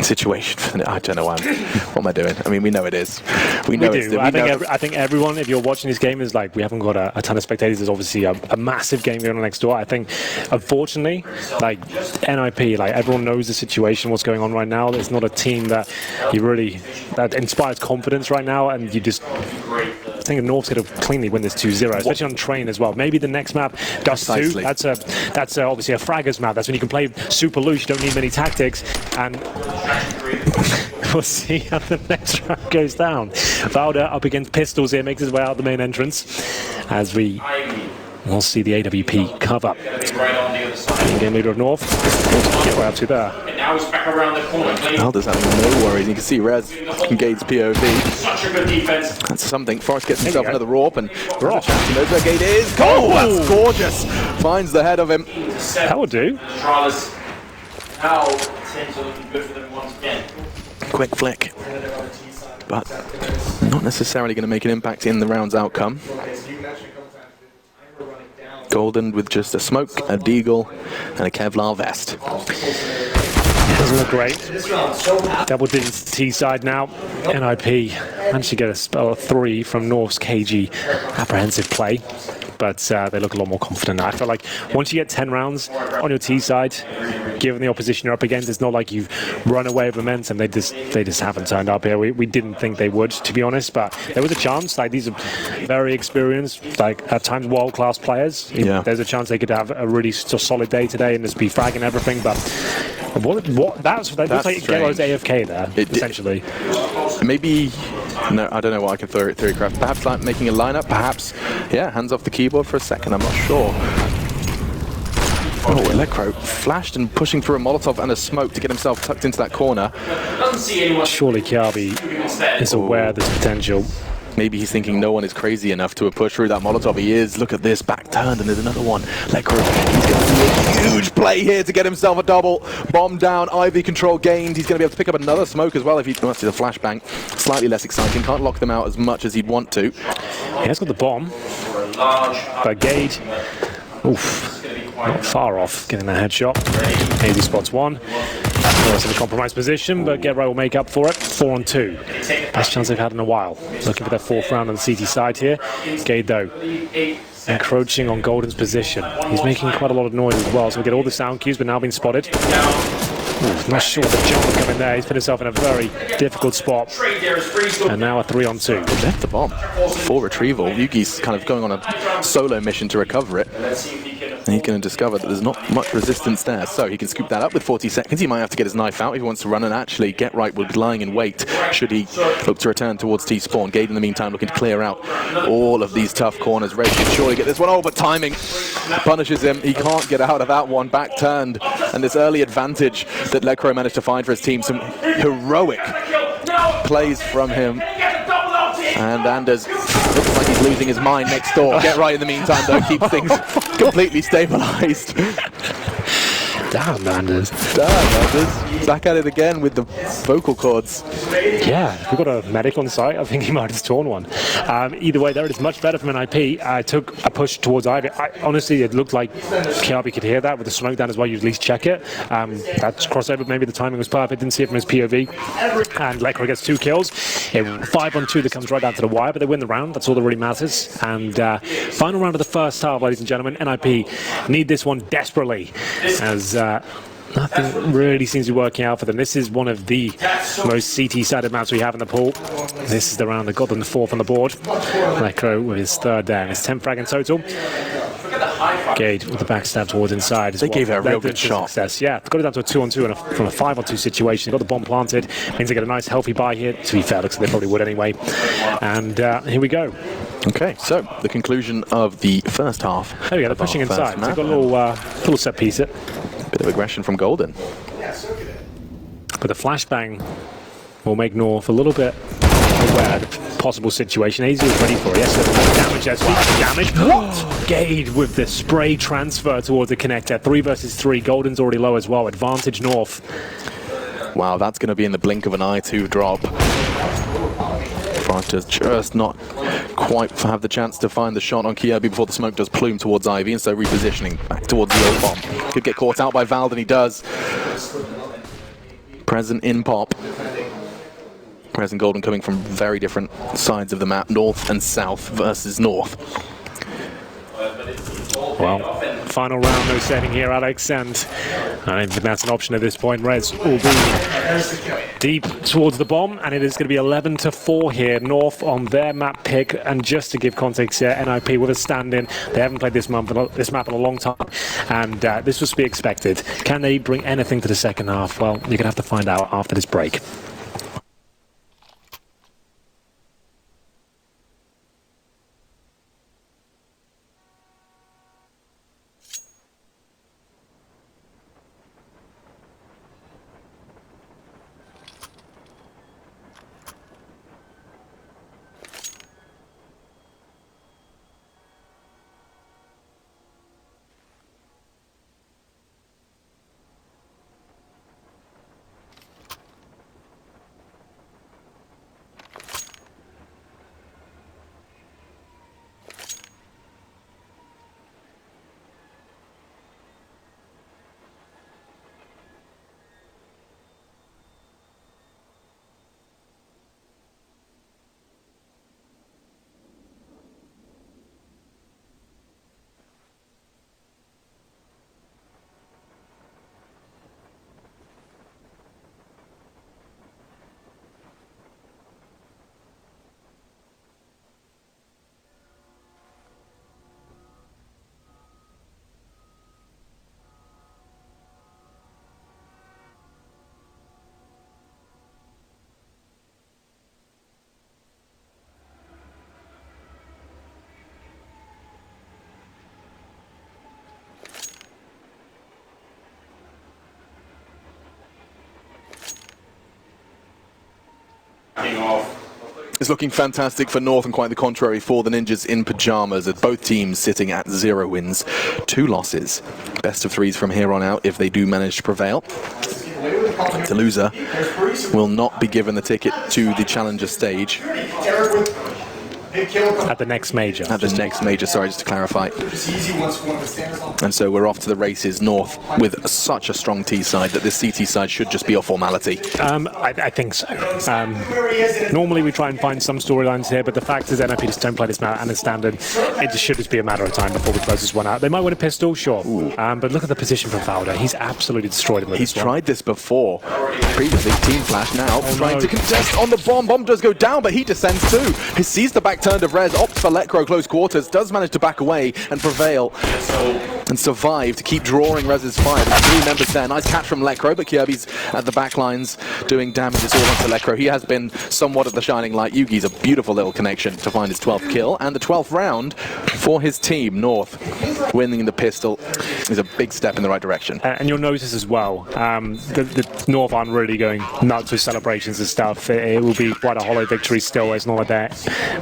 Speaker 2: situation. I don't know what am I doing? I mean, we know it is. We know it's.
Speaker 1: I think everyone, if you're watching this game, is like, we haven't got a ton of spectators. There's obviously a massive game going on next door. I think, unfortunately, like NiP, like everyone knows the situation, what's going on right now. There's not a team that that inspires confidence right now, and you just. I think North's going to cleanly win this 2-0, especially on train as well. Maybe the next map does too. That's obviously a fraggers map. That's when you can play super loose. You don't need many tactics, and we'll see how the next round goes down. Valda up against Pistols here, makes his way out the main entrance as we'll see the AWP cover. In-game leader of North. Get right up to there.
Speaker 3: Now he's back around the corner.
Speaker 2: Valda's having no worries. You can see Rez engage POV.
Speaker 3: Such a good defense.
Speaker 2: That's something. Forrest gets himself another AWP, and he knows where Gate is. Oh, that's gorgeous! Finds the head of him.
Speaker 1: That will do.
Speaker 3: Now things are looking good for them once again.
Speaker 2: Quick flick, but not necessarily going to make an impact in the round's outcome. Golden with just a smoke, a deagle, and a Kevlar vest.
Speaker 1: Doesn't look great. Double digits T side now. NiP managed to get a spell of 3 from North's KG apprehensive play, but they look a lot more confident now. I feel like once you get 10 rounds on your T side, given the opposition you're up against, it's not like you've run away with momentum. They just haven't turned up here. We didn't think they would, to be honest, but there was a chance. Like, these are very experienced, like at times world-class players.
Speaker 2: Yeah.
Speaker 1: There's a chance they could have a really solid day today and just be fragging everything, but that looks like Ghetto's AFK there, essentially.
Speaker 2: Maybe, no, I don't know what I can theorycraft. Perhaps like making a lineup, perhaps, yeah, hands off the keyboard for a second, I'm not sure. Oh, Electro flashed and pushing through a Molotov and a smoke to get himself tucked into that corner.
Speaker 3: Doesn't see anyone.
Speaker 1: Surely Kiabi is aware of this potential.
Speaker 2: Maybe he's thinking no one is crazy enough to have pushed through that Molotov. He is. Look at this, back turned, and there's another one. Electro, he's going to do a huge play here to get himself a double. Bomb down, Ivy control gained. He's going to be able to pick up another smoke as well if he wants to. The flashbang, slightly less exciting. Can't lock them out as much as he'd want to.
Speaker 1: He has got the bomb, but Gade, oof, not far off getting that headshot. Easy spots one. In a compromised position, but Get Right will make up for it. 4 on 2. Best chance they've had in a while. Looking for their 4th round on the CT side here. Gade, though, encroaching on Golden's position. He's making quite a lot of noise as well, so we get all the sound cues, but now being spotted. Ooh, not sure the jump will come in there. He's put himself in a very difficult spot. And now a 3 on 2.
Speaker 2: Left the bomb for retrieval. Yugi's kind of going on a solo mission to recover it. And he's going to discover that there's not much resistance there. So he can scoop that up with 40 seconds. He might have to get his knife out if he wants to run, and actually Get Right will be lying in wait should he look to return towards T-spawn. Gade in the meantime looking to clear out all of these tough corners. Red should surely get this one. Oh, but timing punishes him. He can't get out of that one. Back turned. And this early advantage that Lecro managed to find for his team. Some heroic plays from him. And Anders looks like he's losing his mind next door. Get Right in the meantime, though, keeps things completely stabilized.
Speaker 1: Damn, Anders.
Speaker 2: Back at it again with the vocal cords.
Speaker 1: Yeah, we've got a medic on site. I think he might have torn one. Either way, there it is. Much better from NiP. I took a push towards Ivy. Honestly, it looked like Kiabi could hear that with the smoke down as well. You at least check it. That's crossover. Maybe the timing was perfect. Didn't see it from his POV. And Lecro gets 2 kills. 5 on 2 that comes right down to the wire, but they win the round. That's all that really matters. And final round of the first half, ladies and gentlemen. NiP need this one desperately, as nothing really seems to be working out for them. This is one of the most CT-sided maps we have in the pool. This is the round that got them the 4th on the board. Lecro with his 3rd down. His 10 frag in total. Gade with the backstab towards inside.
Speaker 2: They gave it a real good shot.
Speaker 1: Success. Yeah, got it down to a 2 on 2 and from a 5 on 2 situation. Got the bomb planted. Means they get a nice healthy buy here. To be fair, looks like they probably would anyway. And here we go.
Speaker 2: Okay, so the conclusion of the first half.
Speaker 1: There we go. They're pushing inside. So they've got a little set piece.
Speaker 2: Bit of aggression from Golden.
Speaker 1: But the flashbang will make North a little bit aware of the possible situation. AZ is ready for it. Yes, damage as well. Damage. What? Gade with the spray transfer towards the connector. 3 versus 3. Golden's already low as well. Advantage North.
Speaker 2: Wow, that's going to be in the blink of an eye to drop. Fighters just not quite have the chance to find the shot on Kiabi before the smoke does plume towards Ivy, and so repositioning back towards the old bomb. Could get caught out by Vald, and he does. Present in pop. Present Golden coming from very different sides of the map, north and south versus north.
Speaker 1: Well, final round, no setting here, Alex, and I don't think that's an option at this point. Reds will be deep towards the bomb, and it is going to be 11-4 here, North on their map pick. And just to give context here, NiP with a stand-in. They haven't played this map in a long time, and this was to be expected. Can they bring anything to the second half? Well, you're going to have to find out after this break.
Speaker 2: It's looking fantastic for North and quite the contrary for the Ninjas in Pyjamas, as both teams sitting at 0 wins, 2 losses. Best of 3s from here on out if they do manage to prevail. The loser will not be given the ticket to the Challenger stage.
Speaker 1: At the next major.
Speaker 2: At the next major, sorry, just to clarify. And so we're off to the races. North with such a strong T side that this CT side should just be a formality.
Speaker 1: I think so. Normally we try and find some storylines here, but the fact is NiP just don't play this map and it's standard. It just should just be a matter of time before we close this one out. They might win a pistol, sure. But look at the position from Fowler. He's absolutely destroyed him with
Speaker 2: He's
Speaker 1: this one.
Speaker 2: tried this before. Previously, Team Flash now trying to contest on the bomb. Bomb does go down, but he descends too. He sees the back turn of Rez, opts for Lekro close quarters, does manage to back away and prevail and survive to keep drawing Rez's fire. There's 3 members there. Nice catch from Lekro, but Kirby's at the back lines doing damages all onto Lekro. He has been somewhat of the shining light. Yugi's a beautiful little connection to find his 12th kill, and the 12th round for his team. North winning the pistol is a big step in the right direction.
Speaker 1: And you'll notice as well, the North aren't really going nuts with celebrations and stuff. It will be quite a hollow victory still. It's not like they're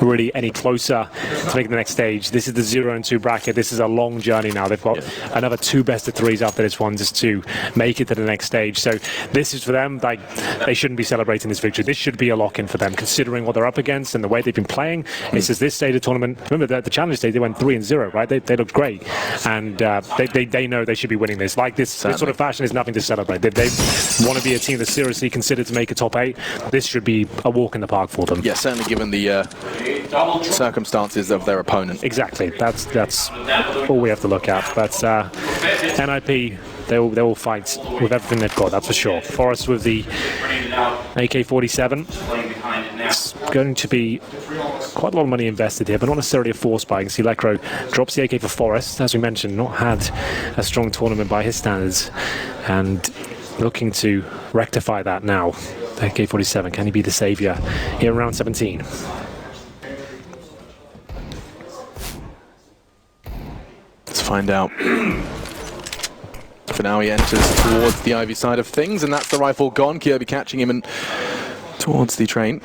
Speaker 1: really any closer to making the next stage. This is the 0 and 2 bracket. This is a long journey now. They've got another 2 best of 3s after this one just to make it to the next stage. So this is for them, like, they shouldn't be celebrating this victory. This should be a lock-in for them, considering what they're up against and the way they've been playing. It's just this stage of the tournament. Remember, the Challenger stage, they went 3 and 0, right? They looked great. And they know they should be winning this. Like, this sort of fashion is nothing to celebrate. They want to be a team that's seriously considered to make a top 8. This should be a walk in the park for them.
Speaker 2: Yeah, certainly given the circumstances of their opponent.
Speaker 1: Exactly. That's all we have to look at. But NiP, they will fight with everything they've got, that's for sure. Forest with the AK-47. It's going to be quite a lot of money invested here, but not necessarily a force buy. You can see Lekro drops the AK for Forest, as we mentioned, not had a strong tournament by his standards, and looking to rectify that now. The AK-47, can he be the saviour here in round 17?
Speaker 2: Let's find out. For now, he enters towards the Ivy side of things, and that's the rifle gone. Kirby catching him and towards the train.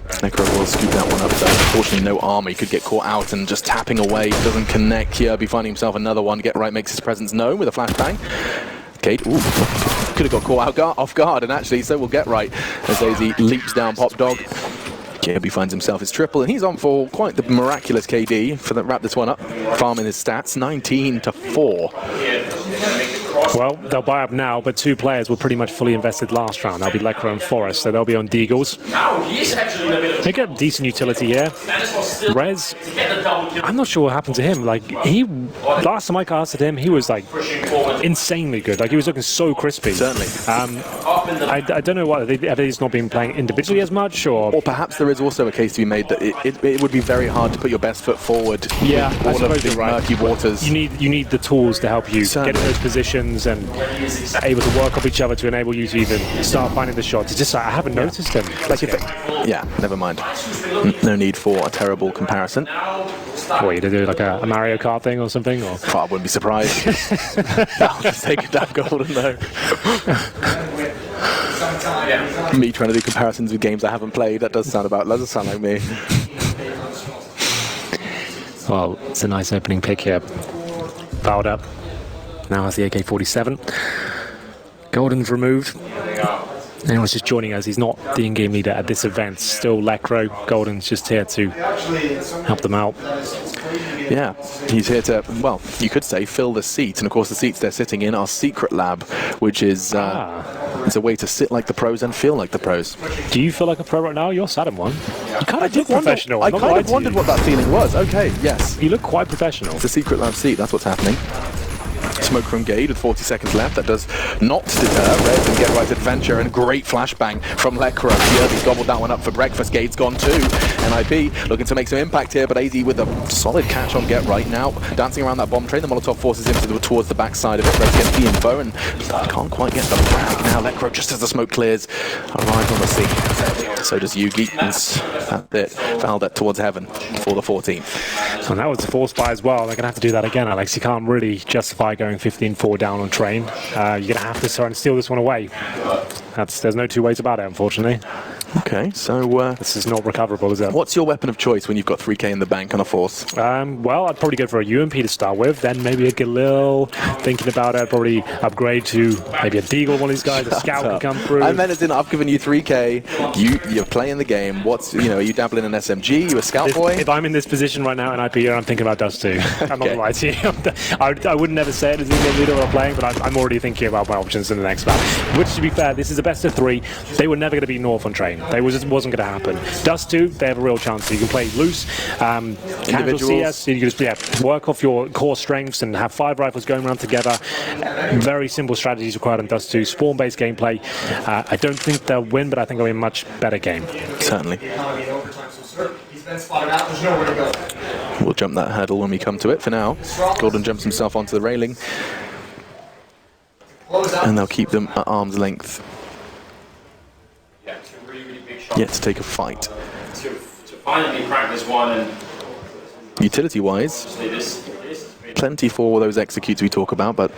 Speaker 2: Necro will scoop that one up, though. Unfortunately, no armor. He could get caught out and just tapping away. Doesn't connect. Kirby finding himself another one. Get right makes his presence known with a flashbang. Kate, ooh, could have got caught out off guard, and actually, so will get right as Daisy leaps down Pop Dog. Kirby finds himself his triple, and he's on for quite the miraculous KD for wrap this one up. Farming his stats, 19-4.
Speaker 1: Well, they'll buy up now, but 2 players were pretty much fully invested last round. That'll be Lekro and Forest, so they'll be on Deagles. They get decent utility here. Rez, I'm not sure what happened to him. Like, last time I casted him, he was like insanely good. Like, he was looking so crispy.
Speaker 2: Certainly.
Speaker 1: I don't know what, have they just not been playing individually as much, or
Speaker 2: perhaps there is also a case to be made that it would be very hard to put your best foot forward.
Speaker 1: Yeah,
Speaker 2: in all of the murky waters.
Speaker 1: You need the tools to help you get in those positions and able to work off each other to enable you to even start finding the shots. It's just like, I haven't noticed him.
Speaker 2: Like yeah, never mind. No need for a terrible comparison.
Speaker 1: What, you to do like a Mario Kart thing or something? Or?
Speaker 2: I wouldn't be surprised. I'll just take a damn golden though. Me trying to do comparisons with games I haven't played, that does sound like me.
Speaker 1: Well, it's a nice opening pick here. Fouled up. Now has the AK-47. Golden's removed. Anyone's just joining us, he's not the in-game leader at this event. Still Lekro. Golden's just here to help them out.
Speaker 2: Yeah, he's here to, well, you could say fill the seat. And of course the seats they're sitting in are Secret Lab, which is it's a way to sit like the pros and feel like the pros.
Speaker 1: Do you feel like a pro right now? You're sat in one. You kind of look professional.
Speaker 2: I kind of wondered what that feeling was. Okay, yes.
Speaker 1: You look quite professional.
Speaker 2: It's a Secret Lab seat, that's what's happening. Smoke from Gade with 40 seconds left. That does not deter Rez and Get Right Adventure, and great flashbang from Lekro. Kirby gobbled that one up for breakfast. Gade's gone too. NiP looking to make some impact here, but AZ with a solid catch on Get Right now. Dancing around that bomb train, the Molotov forces him towards the backside of it. Rez gets the info and can't quite get the frag now. Lekro, just as the smoke clears, arrives on the scene. So does Yugi. That's it. Fouled it towards heaven for the 14th.
Speaker 1: And that was a force buy as well. They're going to have to do that again, Alex. You can't really justify going 15-4 down on train. You're going to have to try and steal this one away. There's no 2 ways about it, unfortunately.
Speaker 2: Okay, so
Speaker 1: This is not recoverable, is it?
Speaker 2: what's your weapon of choice when you've got 3k in the bank on a force?
Speaker 1: Well, I'd probably go for a UMP to start with, then maybe a Galil. Thinking about it, I'd probably upgrade to maybe a Deagle, one of these guys. A Scout can come through.
Speaker 2: I meant as in, I've given you 3k, you're playing the game. What's, you know, are you dabbling in SMG? You a Scout boy?
Speaker 1: If I'm in this position right now in IP, I'm thinking about Dust 2. I'm not gonna lie to you. I would never say it as a leader while I'm playing, but I'm already thinking about my options in the next map. Which, to be fair, this is a best of 3. They were never going to be North on train. They wasn't going to happen. Dust 2, they have a real chance. You can play loose, casual CS, you can just work off your core strengths and have 5 rifles going around together. Very simple strategies required on Dust 2. Spawn-based gameplay. I don't think they'll win, but I think it'll be a much better game.
Speaker 2: Certainly.
Speaker 4: He's been spotted out. There's nowhere to go.
Speaker 2: We'll jump that hurdle when we come to it. For now, Golden jumps himself onto the railing, and they'll keep them at arm's length. Yet to take a fight.
Speaker 3: To finally crack this one and
Speaker 2: Utility-wise, plenty for those executes we talk about, but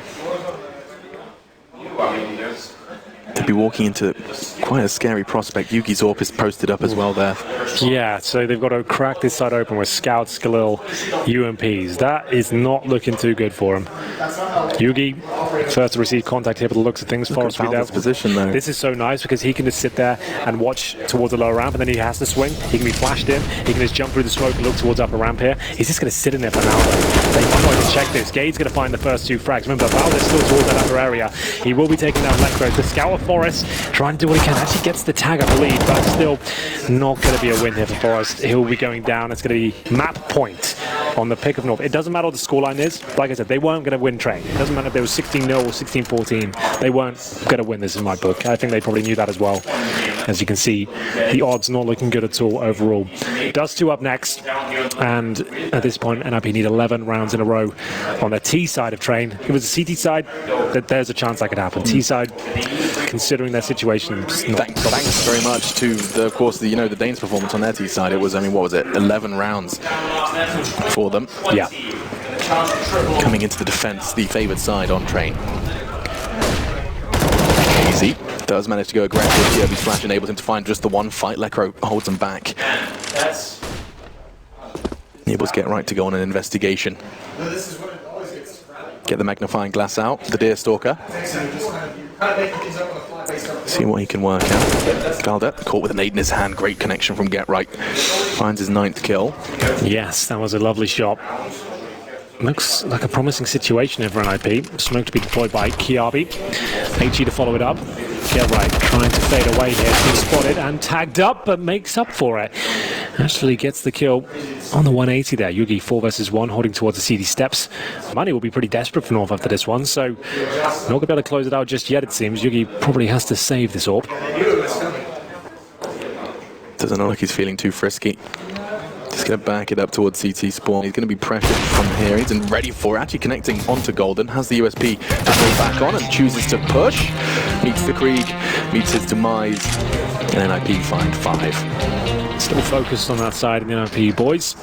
Speaker 2: to be walking into quite a scary prospect. Yugi's AWP is posted up as well there.
Speaker 1: Yeah, so they've got to crack this side open with Scouts, Galil, UMPs. That is not looking too good for him. Yugi, first to receive contact here, but the looks of things, Forest will be there.
Speaker 2: Position though.
Speaker 1: This is so nice because he can just sit there and watch towards the lower ramp, and then he has to swing. He can be flashed in. He can just jump through the smoke and look towards upper ramp here. He's just going to sit in there for now, though. They might want to check this. Gade's going to find the first 2 frags. Remember, Valde's still towards that upper area. He will be taking down Lecro. The Scout of Forest trying to do what he can. Actually gets the tag up lead, but still not going to be a win here for Forest. He'll be going down. It's going to be map point on the pick of North. It doesn't matter what the scoreline is. Like I said, they weren't going to win train. It doesn't matter if they were 16-0 or 16-14. They weren't going to win this in my book. I think they probably knew that as well. As you can see, the odds not looking good at all overall. Dust 2 up next, and at this point, NiP need 11 rounds in a row on the T side of train. If it was a CT side, there's a chance that could happen. T side, considering their situation,
Speaker 2: Thanks very much to of course the Danes' performance on their T side. It was, I mean, what was it, 11 rounds for them.
Speaker 1: Yeah.
Speaker 2: Coming into the defense, the favored side on train. Easy. Does manage to go aggressive. Kirby's flash enables him to find just the one fight. Lecro holds him back. Enables Get Right to go on an investigation. Get the magnifying glass out. The Deerstalker. See what he can work out. Valda caught with an 8 in his hand. Great connection from Get Right. Finds his 9th kill.
Speaker 1: Yes, that was a lovely shot. Looks like a promising situation here for NiP. Smoke to be deployed by Kiabi. HE to follow it up. Get Right trying to fade away here. He's spotted and tagged up, but makes up for it. Actually gets the kill on the 180 there. Yugi 4 versus 1, holding towards the CD steps. Money will be pretty desperate for North after this one, so not going to be able to close it out just yet, it seems. Yugi probably has to save this AWP.
Speaker 2: Doesn't look like he's feeling too frisky. Just going to back it up towards CT spawn. He's going to be pressured from here. He's ready for it. Actually connecting onto Golden. Has the USP to pull back on and chooses to push. Meets the Krieg. Meets his demise. And NiP find 5.
Speaker 1: Still focused on that side of the NiP boys.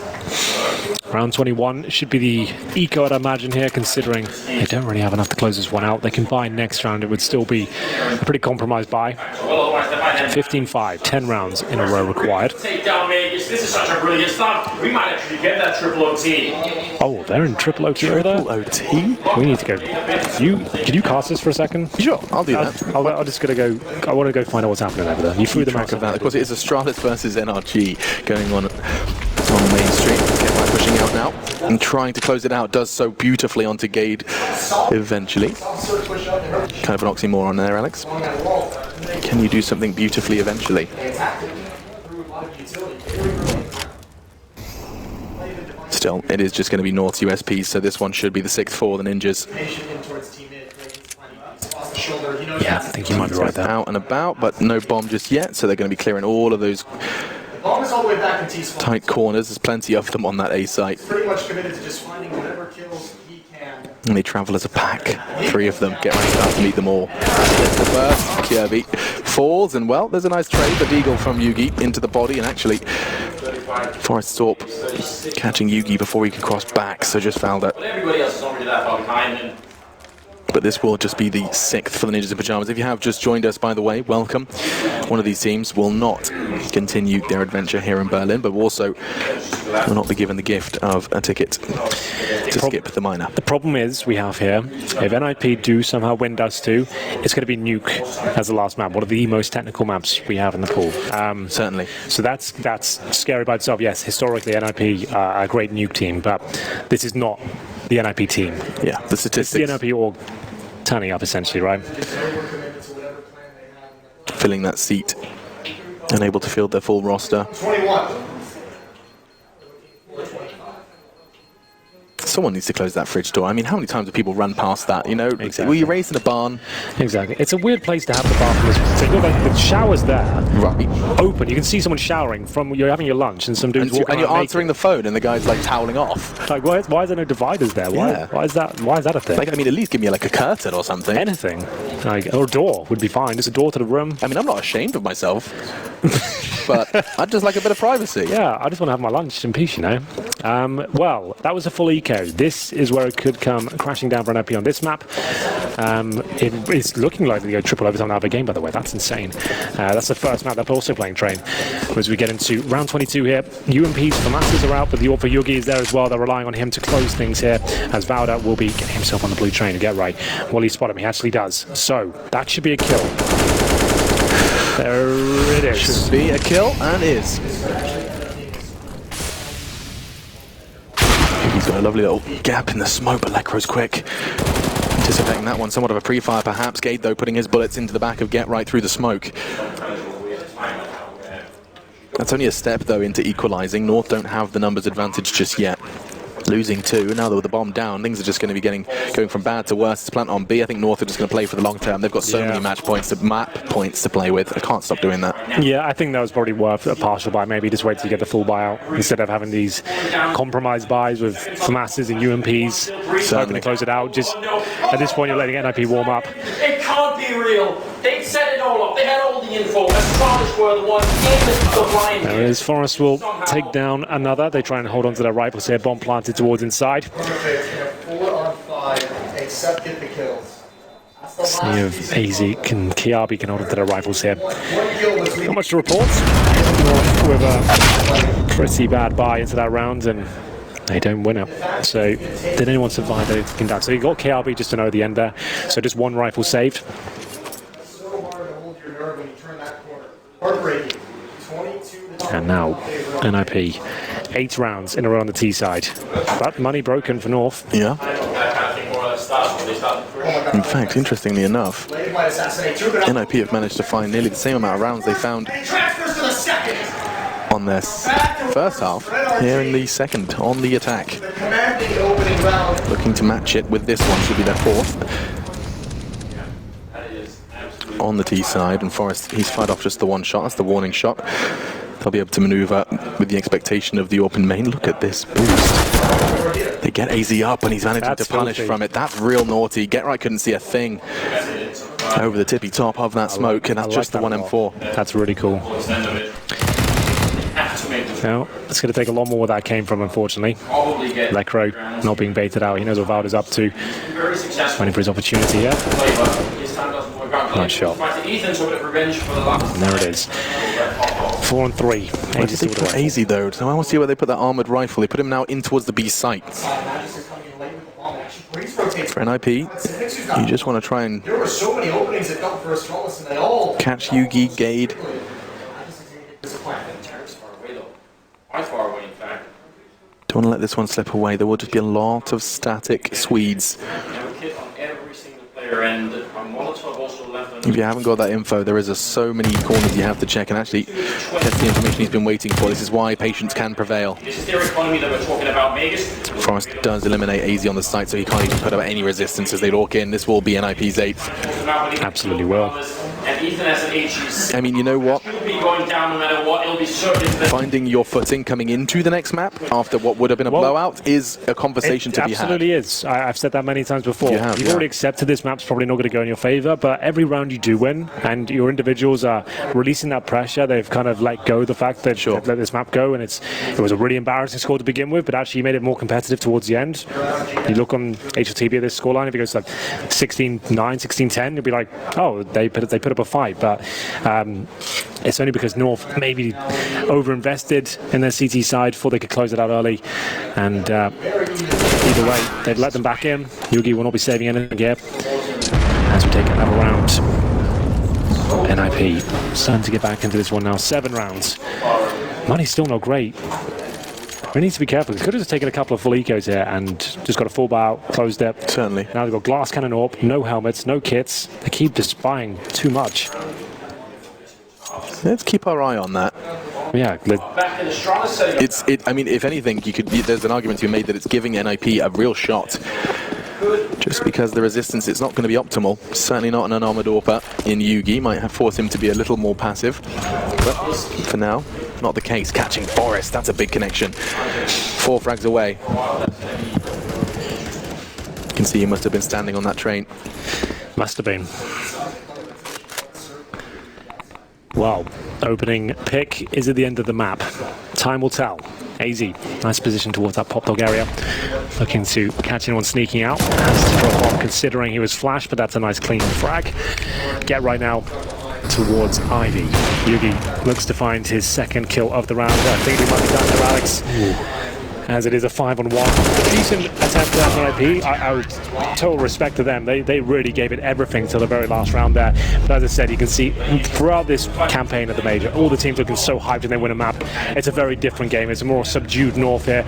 Speaker 1: Round 21 should be the eco, I'd imagine, here, considering they don't really have enough to close this one out. They can buy next round. It would still be a pretty compromised buy. 15-5, 10 rounds in a row required.
Speaker 3: This is such a brilliant start. We might actually get that triple OT.
Speaker 1: Oh, they're in triple OT over there?
Speaker 2: Triple OT?
Speaker 1: We need to go. Can you cast this for a second?
Speaker 2: Sure, I'll do that.
Speaker 1: I'm just going to go. I want to go find out what's happening over there. You threw the
Speaker 2: track of that. Of course, it is Astralis versus NRG going on the main street. Get Right pushing out now and trying to close it out. Does so beautifully onto Gade eventually. Kind of an oxymoron there, Alex. Can you do something beautifully eventually? Still, it is just going to be North's USPs, so this one should be the 6th for the Ninjas.
Speaker 1: Yeah, I think you might be right there.
Speaker 2: Out and about, but no bomb just yet, so they're going to be clearing all of those tight corners. There's plenty of them on that A site.
Speaker 4: Pretty much committed to just finding whatever kills he can.
Speaker 2: And they travel as a pack. 3 of them. Get Right to meet them all. Gets the burst. Kirby falls, and well, there's a nice trade. The Deagle from Yugi into the body, and actually Forest Storp catching Yugi before he can cross back, so just fouled it. but this will just be the 6th for the Ninjas in Pyjamas. If you have just joined us, by the way, welcome. One of these teams will not continue their adventure here in Berlin, but also will not be given the gift of a ticket to skip the minor.
Speaker 1: The problem is we have here, if NiP do somehow win Dust 2, it's going to be Nuke as the last map, one of the most technical maps we have in the pool.
Speaker 2: Certainly.
Speaker 1: So that's scary by itself. Yes, historically NiP are a great Nuke team, but this is not the NiP team.
Speaker 2: Yeah, the statistics.
Speaker 1: It's the NiP all turning up essentially, right?
Speaker 2: Filling that seat and able to field their full roster.
Speaker 4: 21.
Speaker 2: Someone needs to close that fridge door. I mean, how many times do people run past that? You know,
Speaker 1: Exactly.
Speaker 2: were you raised in a barn?
Speaker 1: Exactly. It's a weird place to have the bathroom. So you've got the shower's there,
Speaker 2: Right.
Speaker 1: open. You can see someone showering from you're having your lunch, and some dudes walking
Speaker 2: And you're
Speaker 1: around
Speaker 2: answering the phone, and the guy's like toweling off.
Speaker 1: naked. Like, why is there no dividers there?
Speaker 2: Yeah.
Speaker 1: Why is that a thing?
Speaker 2: Like, I mean, at least give me like a curtain or something.
Speaker 1: Anything, like, or a door would be fine. Just a door to the room.
Speaker 2: I mean, I'm not ashamed of myself, but I'd just like a bit of privacy.
Speaker 1: Yeah, I just want to have my lunch in peace, you know. Well, that was a full eco. This is where it could come crashing down for an NiP on this map. It's looking like they go triple overtime out of a game, by the way. That's insane. That's the first map they're also playing Train. As we get into round 22 here, UMPs for Masters are out, but the for Yugi is there as well. They're relying on him to close things here, as Valda will be getting himself on the blue train to get right. Will he spot him? He actually does. So, that should be a kill. There it is.
Speaker 2: Should be a kill, and is. He's got a lovely little gap in the smoke, but Lekro's quick. Anticipating that one, somewhat of a pre-fire perhaps. Gade, though, putting his bullets into the back of Get right through the smoke. That's only a step, though, into equalising. North don't have the numbers advantage just yet. Losing 2, now that with the bomb down, things are just going to be going from bad to worse. It's plant on B. I think North are just going to play for the long term. They've got so many map points to play with. I can't stop doing that.
Speaker 1: Yeah, I think that was probably worth a partial buy. Maybe just wait till you get the full buyout instead of having these compromised buys with FAMASs and UMPs. Hoping to close it out. Just at this point, you're letting NiP warm up.
Speaker 3: It can't be real. They set it all up. They had all the info. Astrologers were the ones in the blind.
Speaker 1: There is. Forest will take down another. They try and hold on to their rifles here. Bomb planted towards inside.
Speaker 4: 4 on 5. Accepted the kills.
Speaker 1: See if AZ and Kiabi can hold on to their rifles here.
Speaker 4: One kill was
Speaker 1: Not much to report. North with a pretty bad buy into that round, and they don't win it. So, did anyone survive anything down? So, you got KRB just to know the end there. So, just one rifle saved.
Speaker 4: so hard to hold your nerve when you turn that corner. Heartbreaking. 22 to
Speaker 1: And now, NiP. 8 rounds in a row on the T side. But money broken for North.
Speaker 2: Yeah. In fact, interestingly enough,
Speaker 4: Lady might assassinate. Took it up.
Speaker 2: NiP have managed to find nearly the same amount of rounds they found
Speaker 4: Transfers to the second.
Speaker 2: on their first half, here in the second, on the attack.
Speaker 4: The commanding opening round.
Speaker 2: Looking to match it with this one, should be their 4th. On the T side, and Forrest, he's fired off just the one shot, that's the warning shot. They'll be able to maneuver with the expectation of the open main. Look at this boost. They get AZ up, and he's managing
Speaker 1: That's
Speaker 2: to punish
Speaker 1: filthy.
Speaker 2: from it. That's real naughty. Get right couldn't see a thing over the tippy top of that smoke, and that's just the
Speaker 1: that
Speaker 2: 1M4.
Speaker 1: That's really cool. Now, it's going to take a lot more where that came from, unfortunately. Lekro not being baited out. He knows what Valda's up to. Waiting for his opportunity here. Nice shot. And there it is. 4 and 3.
Speaker 2: Where did they put AZ though? So I want to see where they put that armoured rifle. They put him now in towards the B site. For NiP, you just want to try and
Speaker 4: There were so many openings that felt for Astralis, and they all.
Speaker 2: catch Yugi, Gade.
Speaker 3: Quite far away, in fact.
Speaker 2: Don't want to let this one slip away. There will just be a lot of static Swedes.
Speaker 3: Kit on every single player, and Molotov also left on.
Speaker 2: If you haven't got that info, there is so many corners you have to check and actually get the information he's been waiting for. This is why patience can prevail.
Speaker 3: This is their economy that we're talking about, Magus.
Speaker 2: Forrest does eliminate AZ on the site, so he can't even put up any resistance as they walk in. This will be NiP's 8th.
Speaker 1: Absolutely will.
Speaker 3: and Ethan has an HEC.
Speaker 2: I mean, you know what?
Speaker 3: He'll be going down no matter what. It'll be certain.
Speaker 2: Finding your footing coming into the next map after what would have been a blowout is a conversation to be had.
Speaker 1: Absolutely is. I've said that many times before.
Speaker 2: You've
Speaker 1: already accepted this map's probably not going to go in your favor, but every round you do win, and your individuals are releasing that pressure. They've kind of let go of the fact that they've let this map go, and it was a really embarrassing score to begin with, but actually you made it more competitive towards the end. You look on HLTV at this scoreline, if it goes to like 16-9, 16-10, you'll be like, oh, they put up a fight, but it's only because North maybe over-invested in their CT side before they could close it out early, and either way, they've let them back in. Yugi will not be saving anything here as we take another round. NiP starting to get back into this one now. 7 rounds. Money's still not great. We need to be careful. They could have just taken a couple of full ecos here and just got a full bow, closed it.
Speaker 2: Certainly.
Speaker 1: Now they've got glass cannon AWP, no helmets, no kits. They keep just buying too much.
Speaker 2: Let's keep our eye on that.
Speaker 1: Yeah.
Speaker 2: I mean, if anything, there's an argument to be made that it's giving NiP a real shot. Just because the resistance, it's not going to be optimal. Certainly not an unarmored AWPer in Yugi. Might have forced him to be a little more passive. But for now, not the case. Catching Forrest, that's a big connection. 4 frags away. You can see he must have been standing on that train.
Speaker 1: Must have been. Wow. Opening pick is at the end of the map. Time will tell. AZ, nice position towards that pop dog area. Looking to catch anyone sneaking out. Has to drop off considering he was flashed, but that's a nice clean frag. Get right now towards Ivy. Yugi looks to find his second kill of the round. I think he might be down to Alex. As it is a 5-on-1. A decent attempt at NiP. I would total respect to them. They really gave it everything till the very last round there. But as I said, you can see throughout this campaign at the Major, all the teams looking so hyped when they win a map. It's a very different game. It's a more subdued North here.